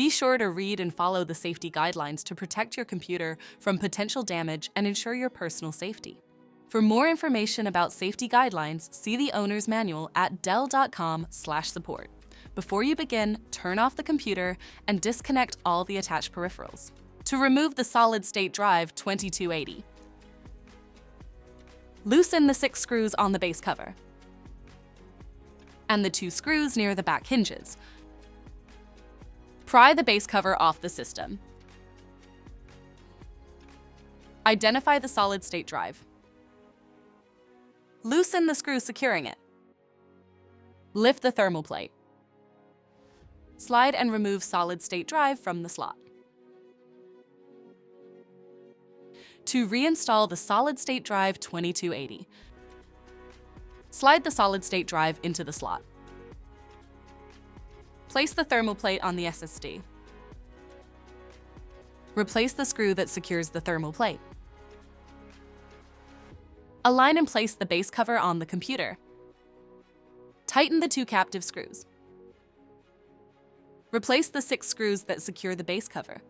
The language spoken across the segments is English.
Be sure to read and follow the safety guidelines to protect your computer from potential damage and ensure your personal safety. For more information about safety guidelines, see the owner's manual at dell.com/support. Before you begin, turn off the computer and disconnect all the attached peripherals. To remove the solid-state drive 2280, loosen the 6 screws on the base cover and the 2 screws near the back hinges. Pry the base cover off the system. Identify the solid-state drive. Loosen the screw securing it. Lift the thermal plate. Slide and remove solid-state drive from the slot. To reinstall the solid-state drive 2280, slide the solid-state drive into the slot. Place the thermal plate on the SSD. Replace the screw that secures the thermal plate. Align and place the base cover on the computer. Tighten the 2 captive screws. Replace the 6 screws that secure the base cover.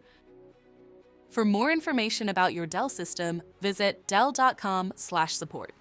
For more information about your Dell system, visit dell.com/support.